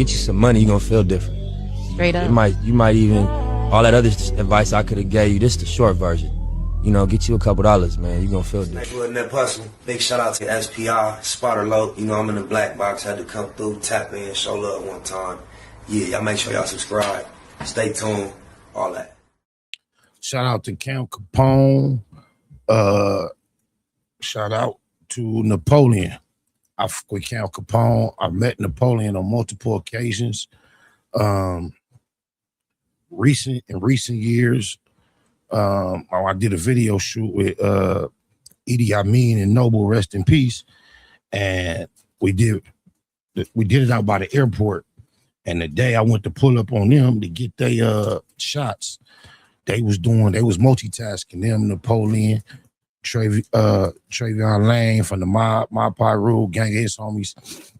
get you some money, you're gonna feel different. Straight up. You might even, all that other advice I could have gave you, this the short version. You know, get you a couple dollars, man. You're gonna feel different. Neighborhood Nip Hustle. Big shout out to SPI, Spotter Low. You know, I'm in the black box. Had to come through, tap in, show love one time. Yeah, y'all make sure y'all subscribe. Stay tuned, all that. Shout out to Cam Capone. Shout out to Napoleon. I fuck with Cam Capone. I've met Napoleon on multiple occasions. In recent years, I did a video shoot with E-40 and Noble, rest in peace, and we did it out by the airport. And the day I went to pull up on them to get their shots, they was multitasking. Them, Napoleon, Travion Lane from the My Pyro gang of his homies.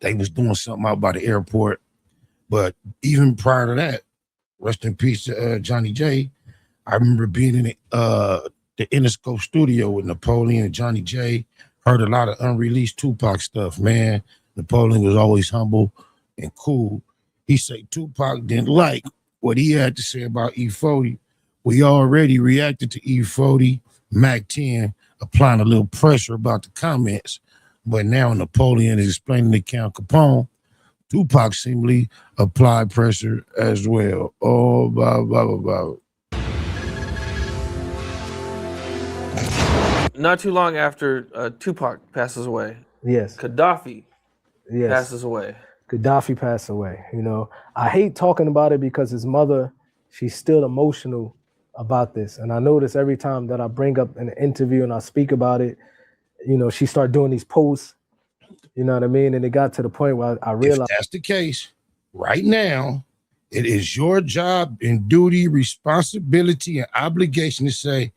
They was doing something out by the airport. But even prior to that, rest in peace to Johnny J. I remember being in the Interscope studio with Napoleon and Johnny J. Heard a lot of unreleased Tupac stuff, man. Napoleon was always humble and cool. He said Tupac didn't like what he had to say about E-40. We already reacted to E-40, Mac 10, applying a little pressure about the comments. But now Napoleon is explaining to Cam Capone, Tupac seemingly applied pressure as well. Oh, blah, blah, blah, blah. Not too long after Tupac passes away, yes, Gaddafi passes away. Gaddafi passed away. You know, I hate talking about it because his mother, she's still emotional about this. And I notice every time that I bring up an interview and I speak about it, you know, she started doing these posts, you know what I mean? And it got to the point where I realized. If that's the case, right now, it is your job and duty, responsibility, and obligation to say,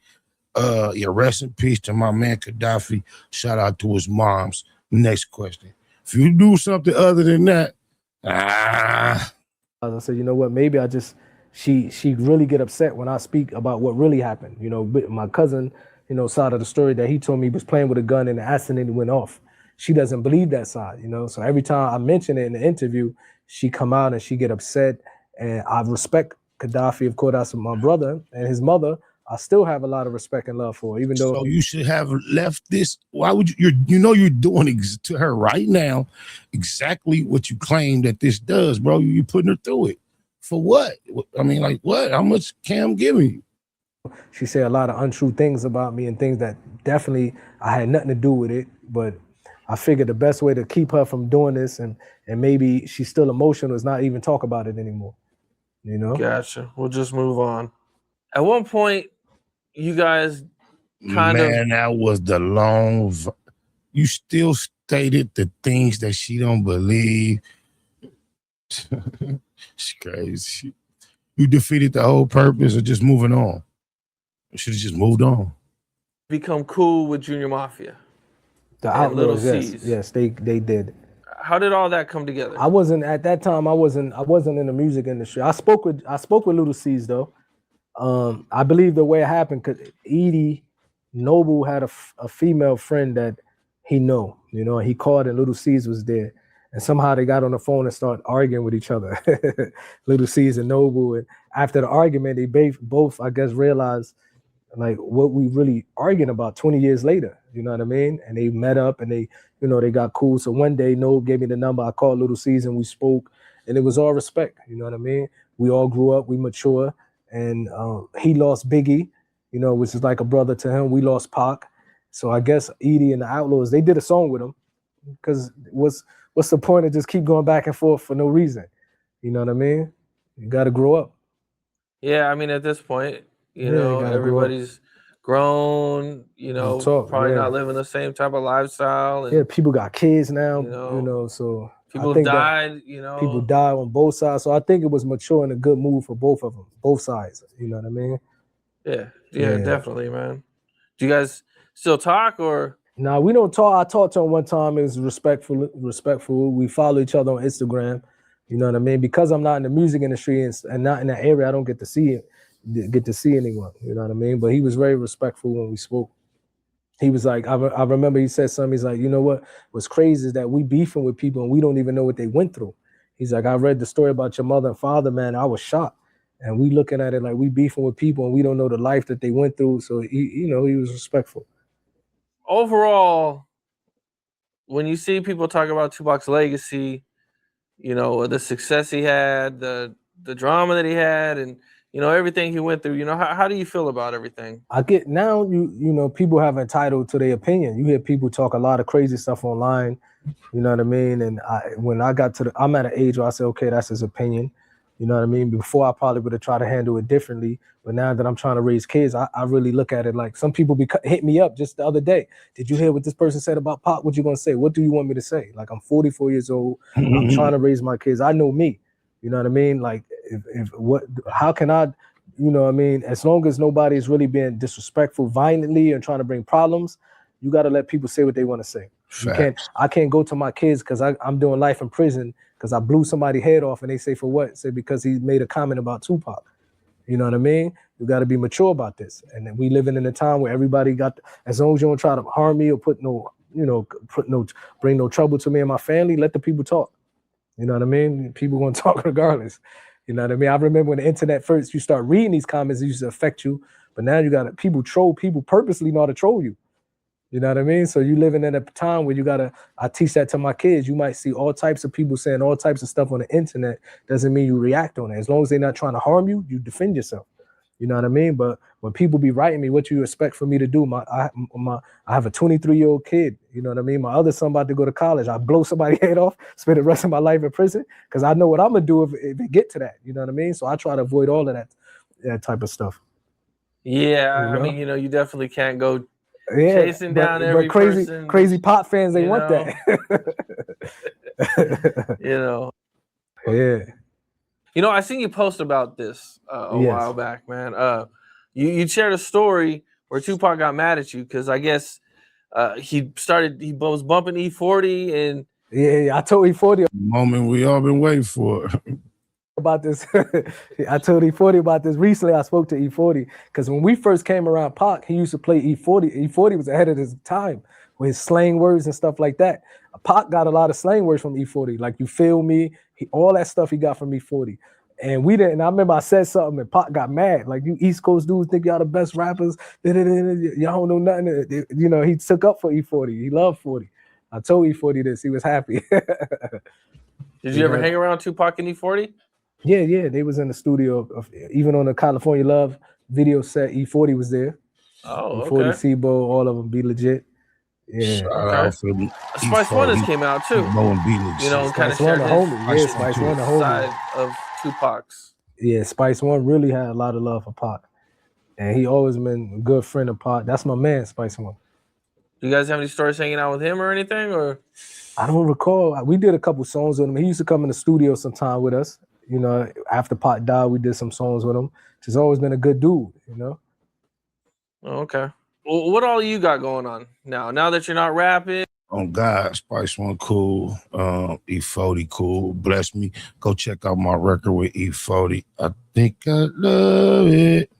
yeah, rest in peace to my man Gaddafi. Shout out to his moms. Next question. If you do something other than that, I said, you know what, maybe she really get upset when I speak about what really happened. You know, my cousin, you know, side of the story that he told me was playing with a gun and the accident went off. She doesn't believe that side, you know. So every time I mention it in the interview, she come out and she get upset. And I respect Gaddafi, of course, that's my brother, and his mother. I still have a lot of respect and love for her, even though. So you should have left this. Why would you? You're doing to her right now exactly what you claim that this does, bro. You're putting her through it for what? I mean, like what? How much Cam giving you? She said a lot of untrue things about me and things that definitely I had nothing to do with it. But I figured the best way to keep her from doing this and maybe she's still emotional is not even talk about it anymore. You know? Gotcha. We'll just move on. At one point, you guys Man, that was the long. You still stated the things that she don't believe. It's crazy. You defeated the whole purpose of just moving on. You should have just moved on. become cool with Junior Mafia. The Outlawz, yes, they did. How did all that come together? I wasn't at that time. I wasn't in the music industry. I spoke with Little C's though. I believe the way it happened because Edie Noble had a female friend that he know, you know, and he called and Little C's was there. And somehow they got on the phone and started arguing with each other. Little C's and Noble. And after the argument, they both, I guess, realized like what we really arguing about 20 years later. You know what I mean? And they met up and they, you know, they got cool. So one day, Noble gave me the number. I called Little C's and we spoke. And it was all respect. You know what I mean? We all grew up. We mature. And he lost Biggie, you know, which is like a brother to him. We lost Pac. So I guess Edie and the Outlawz, they did a song with him because what's the point of just keep going back and forth for no reason? You know what I mean? You got to grow up. Yeah, I mean, at this point, you know, everybody's grown, you know, probably not living the same type of lifestyle. And, yeah, people got kids now, you know, so. People died, you know. People died on both sides. So I think it was mature and a good move for both of them, both sides. You know what I mean? Yeah, definitely, man. Do you guys still talk or? No, we don't talk. I talked to him one time. It was respectful. We follow each other on Instagram. You know what I mean? Because I'm not in the music industry and not in that area, I don't get to see anyone. You know what I mean? But he was very respectful when we spoke. He was like, I remember he said something. He's like, you know what? What's crazy is that we beefing with people and we don't even know what they went through. He's like, I read the story about your mother and father, man. I was shocked. And we looking at it like we beefing with people and we don't know the life that they went through. So he was respectful. Overall, when you see people talk about Tupac's legacy, the success he had, the drama that he had, and everything he went through, how do you feel about everything? I get now, people have entitled to their opinion. You hear people talk a lot of crazy stuff online, you know what I mean? And when I got I'm at an age where I say, okay, that's his opinion. You know what I mean? Before I probably would have tried to handle it differently. But now that I'm trying to raise kids, I really look at it like some people hit me up just the other day. Did you hear what this person said about Pac? What you gonna say? What do you want me to say? Like, I'm 44 years old. I'm trying to raise my kids. I know me. You know what I mean? Like, how can I, you know what I mean? As long as nobody is really being disrespectful violently and trying to bring problems, you got to let people say what they want to say. I can't go to my kids because I'm doing life in prison because I blew somebody's head off and they say, for what? Say because he made a comment about Tupac. You know what I mean? You got to be mature about this. And then we living in a time where everybody as long as you don't try to harm me or bring no trouble to me and my family, let the people talk. You know what I mean? People gonna talk regardless. You know what I mean? I remember when the internet first, you start reading these comments, it used to affect you. But now you got people purposely know how to troll you. You know what I mean? So you living in a time where I teach that to my kids. You might see all types of people saying all types of stuff on the internet. Doesn't mean you react on it. As long as they're not trying to harm you, you defend yourself. You know what I mean? But when people be writing me, what you expect for me to do? I have a 23-year-old kid. You know what I mean? My other son about to go to college. I blow somebody's head off, spend the rest of my life in prison because I know what I'm gonna do if it get to that. You know what I mean? So I try to avoid all of that type of stuff. Yeah, I mean, you definitely can't go chasing down every person. Crazy pop fans, they want that. Yeah. I seen you post about this a while back, man. You shared a story where Tupac got mad at you because I guess he was bumping E-40 and I told E-40 moment we all been waiting for. About this. I told E-40 about this recently. I spoke to E-40 because when we first came around Pac, he used to play E-40. E-40 was ahead of his time with his slang words and stuff like that. Pac got a lot of slang words from E-40, like you feel me, all that stuff he got from E-40. And we didn't. I remember I said something and Pac got mad. Like, you East Coast dudes think y'all the best rappers. Y'all don't know nothing. He took up for E-40. He loved 40. I told E-40 this. He was happy. Did you ever hang around Tupac and E-40? Yeah, they was in the studio. Even on the California Love video set, E-40 was there. Oh, E-40, Sebo, all of them be legit. Yeah. Shout out for me. Spice One has came out too. Kind of shared his Spice One, the homie side of Tupac's. Yeah, Spice One really had a lot of love for Pac. And he always been a good friend of Pac. That's my man, Spice One. Do you guys have any stories hanging out with him or anything? Or I don't recall. We did a couple songs with him. He used to come in the studio sometime with us. After Pac died, we did some songs with him. He's always been a good dude, Oh, okay. Well, what all you got going on now that you're not rapping? On God, Spice One cool. E-40 cool. Bless me. Go check out my record with E-40. I think I love it.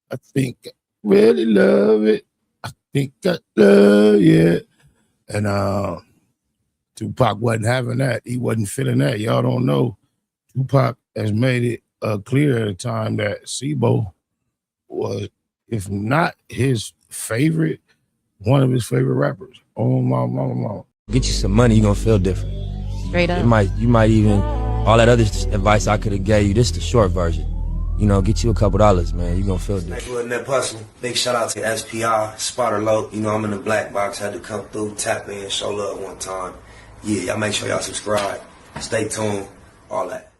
I think I really love it. I think I love it. And Tupac wasn't having that. He wasn't feeling that. Y'all don't know. Tupac has made it clear at the time that Sebo was, if not his favorite, one of his favorite rappers. Oh, my mama. Get you some money, you're gonna feel different. Straight up. You might even, all that other advice I could have gave you, this is the short version. Get you a couple dollars, man, you're gonna feel different. Hey, big shout out to S.P.I., Spotter Low. I'm in the black box, had to come through, tap in, show love one time. Yeah, y'all make sure y'all subscribe. Stay tuned, all that.